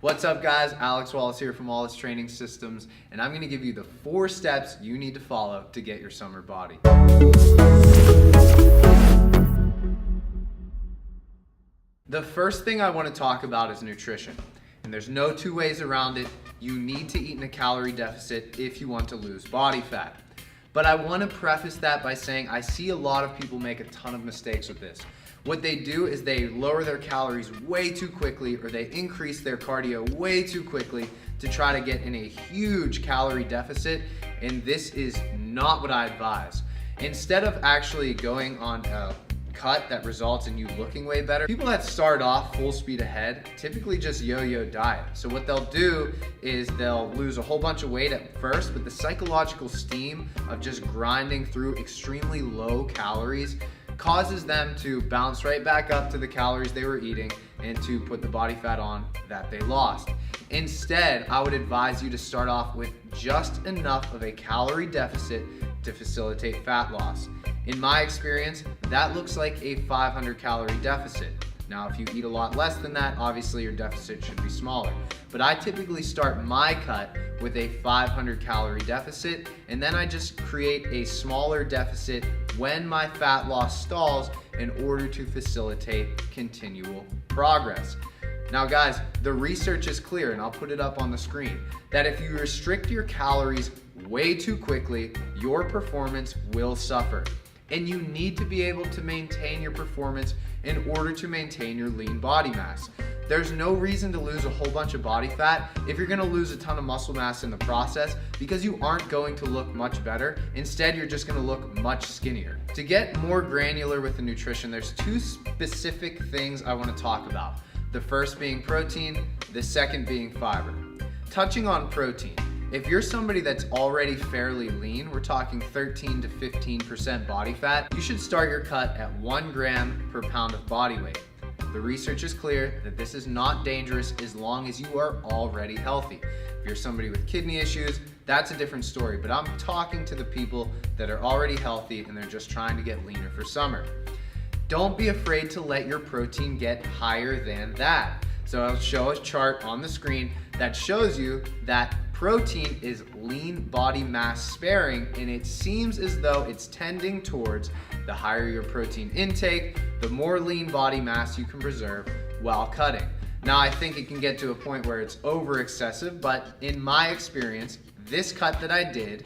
What's up guys, Alex Wallace here from Wallace Training Systems, and I'm going to give you the 4 steps you need to follow to get your summer body. The first thing I want to talk about is nutrition, and there's no two ways around it. You need to eat in a calorie deficit if you want to lose body fat. But I want to preface that by saying I see a lot of people make a ton of mistakes with this. What they do is they lower their calories way too quickly, or they increase their cardio way too quickly to try to get in a huge calorie deficit, and this is not what I advise. Instead of actually going on a cut that results in you looking way better, people that start off full speed ahead typically just yo-yo diet. So what they'll do is they'll lose a whole bunch of weight at first, but the psychological steam of just grinding through extremely low calories causes them to bounce right back up to the calories they were eating and to put the body fat on that they lost. Instead, I would advise you to start off with just enough of a calorie deficit to facilitate fat loss. In my experience, that looks like a 500 calorie deficit. Now, if you eat a lot less than that, obviously your deficit should be smaller. But I typically start my cut with a 500 calorie deficit, and then I just create a smaller deficit when my fat loss stalls in order to facilitate continual progress. Now guys, the research is clear, and I'll put it up on the screen, that if you restrict your calories way too quickly, your performance will suffer. And you need to be able to maintain your performance in order to maintain your lean body mass. There's no reason to lose a whole bunch of body fat if you're gonna lose a ton of muscle mass in the process, because you aren't going to look much better. Instead, you're just gonna look much skinnier. To get more granular with the nutrition, there's 2 specific things I wanna talk about. The first being protein, the second being fiber. Touching on protein, if you're somebody that's already fairly lean, we're talking 13 to 15% body fat, you should start your cut at 1 gram per pound of body weight. The research is clear that this is not dangerous as long as you are already healthy. If you're somebody with kidney issues, that's a different story, but I'm talking to the people that are already healthy and they're just trying to get leaner for summer. Don't be afraid to let your protein get higher than that. So I'll show a chart on the screen that shows you that protein is lean body mass sparing, and it seems as though it's tending towards the higher your protein intake, the more lean body mass you can preserve while cutting. Now, I think it can get to a point where it's over excessive, but in my experience, this cut that I did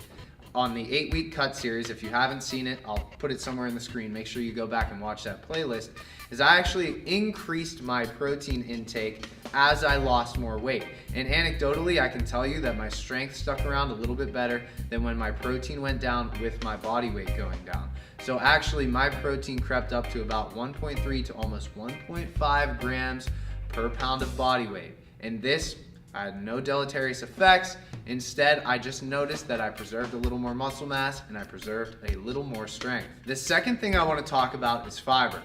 on the 8-week cut series, if you haven't seen it, I'll put it somewhere in the screen, make sure you go back and watch that playlist, is I actually increased my protein intake as I lost more weight. And anecdotally, I can tell you that my strength stuck around a little bit better than when my protein went down with my body weight going down. So actually, my protein crept up to about 1.3 to almost 1.5 grams per pound of body weight. And this, I had no deleterious effects. Instead, I just noticed that I preserved a little more muscle mass and I preserved a little more strength. The second thing I want to talk about is fiber.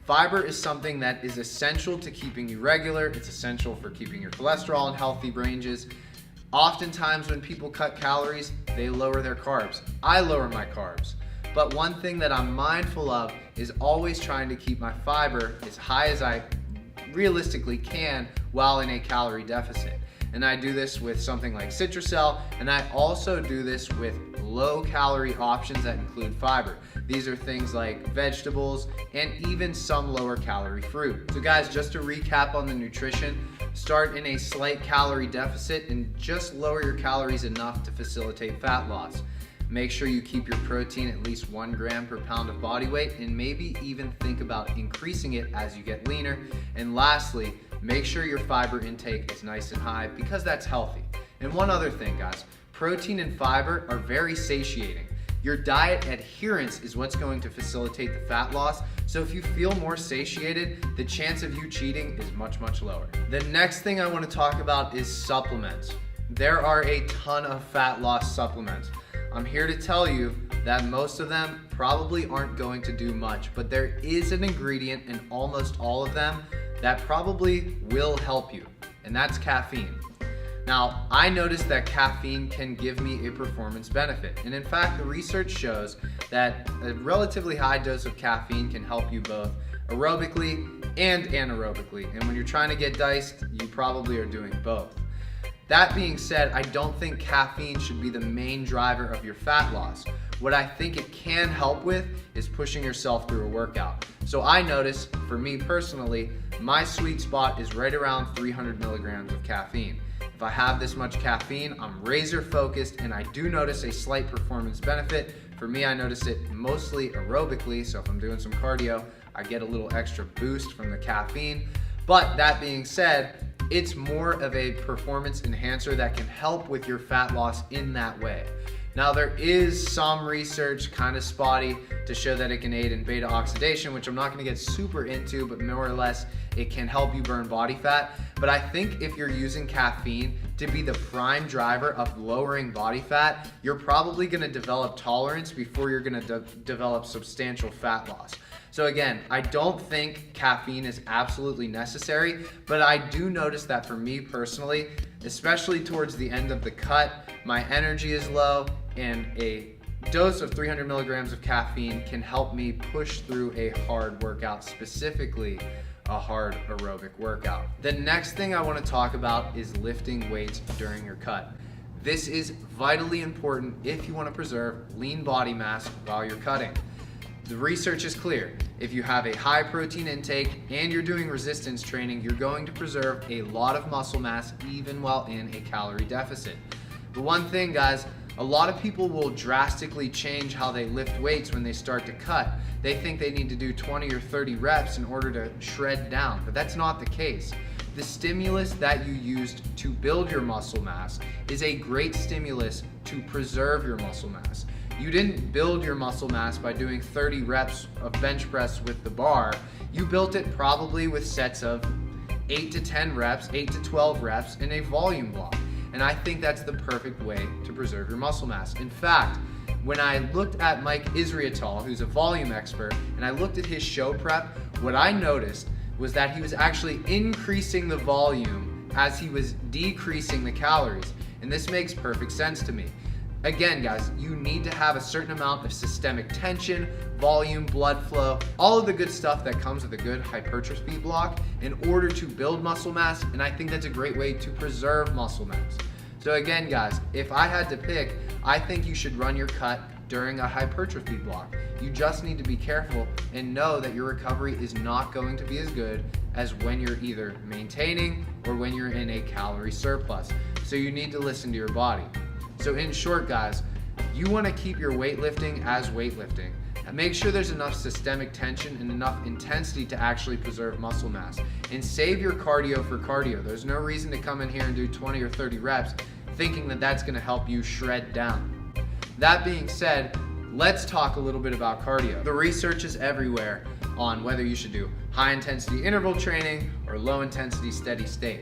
Fiber is something that is essential to keeping you regular. It's essential for keeping your cholesterol in healthy ranges. Oftentimes when people cut calories, they lower their carbs. I lower my carbs. But one thing that I'm mindful of is always trying to keep my fiber as high as I realistically can while in a calorie deficit. And I do this with something like Citrusel, and I also do this with low calorie options that include fiber. These are things like vegetables and even some lower calorie fruit. So guys, just to recap on the nutrition, start in a slight calorie deficit and just lower your calories enough to facilitate fat loss. Make sure you keep your protein at least 1 gram per pound of body weight, and maybe even think about increasing it as you get leaner. And lastly, make sure your fiber intake is nice and high, because that's healthy. And one other thing, guys, protein and fiber are very satiating. Your diet adherence is what's going to facilitate the fat loss. So if you feel more satiated, the chance of you cheating is much, much lower. The next thing I want to talk about is supplements. There are a ton of fat loss supplements. I'm here to tell you that most of them probably aren't going to do much, but there is an ingredient in almost all of them that probably will help you, and that's caffeine. Now, I noticed that caffeine can give me a performance benefit, and in fact, the research shows that a relatively high dose of caffeine can help you both aerobically and anaerobically. And when you're trying to get diced, you probably are doing both. That being said, I don't think caffeine should be the main driver of your fat loss. What I think it can help with is pushing yourself through a workout. So I notice, for me personally, my sweet spot is right around 300 milligrams of caffeine. If I have this much caffeine, I'm razor focused, and I do notice a slight performance benefit. For me, I notice it mostly aerobically, so if I'm doing some cardio, I get a little extra boost from the caffeine. But that being said, it's more of a performance enhancer that can help with your fat loss in that way. Now, there is some research, kind of spotty, to show that it can aid in beta oxidation, which I'm not going to get super into, but more or less it can help you burn body fat. But I think if you're using caffeine to be the prime driver of lowering body fat, you're probably going to develop tolerance before you're going to develop substantial fat loss. So again, I don't think caffeine is absolutely necessary, but I do notice that for me personally, especially towards the end of the cut, my energy is low, and a dose of 300 milligrams of caffeine can help me push through a hard workout, specifically a hard aerobic workout. The next thing I want to talk about is lifting weights during your cut. This is vitally important if you want to preserve lean body mass while you're cutting. The research is clear. If you have a high protein intake and you're doing resistance training, you're going to preserve a lot of muscle mass even while in a calorie deficit. But one thing, guys, a lot of people will drastically change how they lift weights when they start to cut. They think they need to do 20 or 30 reps in order to shred down, but that's not the case. The stimulus that you used to build your muscle mass is a great stimulus to preserve your muscle mass. You didn't build your muscle mass by doing 30 reps of bench press with the bar. You built it probably with sets of 8 to 10 reps, 8 to 12 reps in a volume block. And I think that's the perfect way to preserve your muscle mass. In fact, when I looked at Mike Israetel, who's a volume expert, and I looked at his show prep, what I noticed was that he was actually increasing the volume as he was decreasing the calories. And this makes perfect sense to me. Again, guys, you need to have a certain amount of systemic tension, volume, blood flow, all of the good stuff that comes with a good hypertrophy block in order to build muscle mass, and I think that's a great way to preserve muscle mass. So again, guys, if I had to pick, I think you should run your cut during a hypertrophy block. You just need to be careful and know that your recovery is not going to be as good as when you're either maintaining or when you're in a calorie surplus. So you need to listen to your body. So in short, guys, you want to keep your weightlifting as weightlifting. And make sure there's enough systemic tension and enough intensity to actually preserve muscle mass. And save your cardio for cardio. There's no reason to come in here and do 20 or 30 reps thinking that that's going to help you shred down. That being said, let's talk a little bit about cardio. The research is everywhere on whether you should do high intensity interval training or low intensity steady state.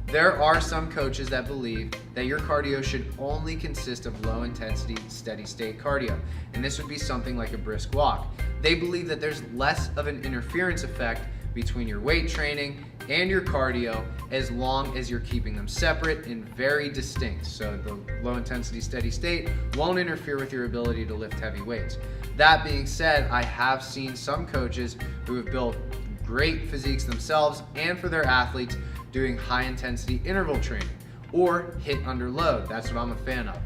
There are some coaches that believe that your cardio should only consist of low intensity steady state cardio, and this would be something like a brisk walk. They believe that there's less of an interference effect between your weight training and your cardio as long as you're keeping them separate and very distinct. So the low intensity steady state won't interfere with your ability to lift heavy weights. That being said, I have seen some coaches who have built great physiques themselves and for their athletes doing high intensity interval training or hit under load. That's what I'm a fan of.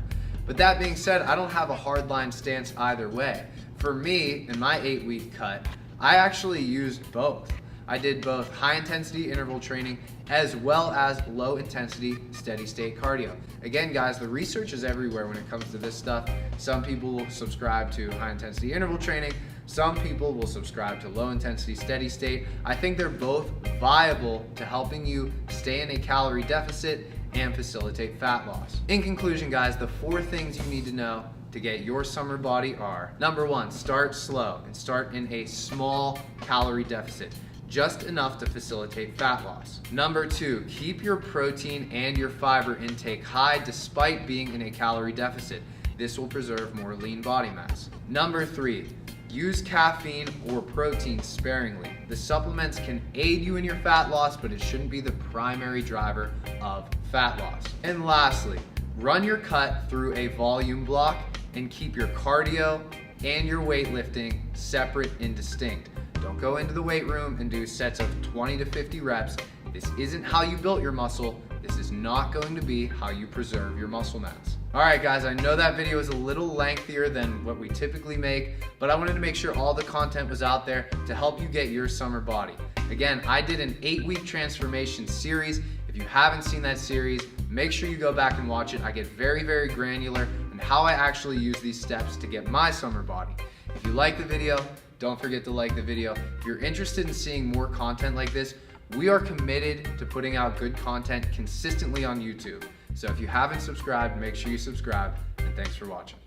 But that being said, I don't have a hardline stance either way. For me, in my 8-week cut, I actually used both. I did both high intensity interval training as well as low intensity steady state cardio. Again, guys, the research is everywhere when it comes to this stuff. Some people will subscribe to high intensity interval training. Some people will subscribe to low intensity steady state. I think they're both viable to helping you stay in a calorie deficit and facilitate fat loss. In conclusion, guys, the 4 things you need to know to get your summer body are: number 1, start slow and start in a small calorie deficit, just enough to facilitate fat loss. Number 2, keep your protein and your fiber intake high despite being in a calorie deficit. This will preserve more lean body mass. Number 3, use caffeine or protein sparingly. The supplements can aid you in your fat loss, but it shouldn't be the primary driver of fat loss. And lastly, run your cut through a volume block and keep your cardio and your weightlifting separate and distinct. Don't go into the weight room and do sets of 20 to 50 reps. This isn't how you built your muscle. This is not going to be how you preserve your muscle mass. All right, guys, I know that video is a little lengthier than what we typically make, but I wanted to make sure all the content was out there to help you get your summer body. Again, I did an 8-week transformation series. If you haven't seen that series, make sure you go back and watch it. I get very, very granular on how I actually use these steps to get my summer body. If you like the video, don't forget to like the video. If you're interested in seeing more content like this, we are committed to putting out good content consistently on YouTube. So if you haven't subscribed, make sure you subscribe, and thanks for watching.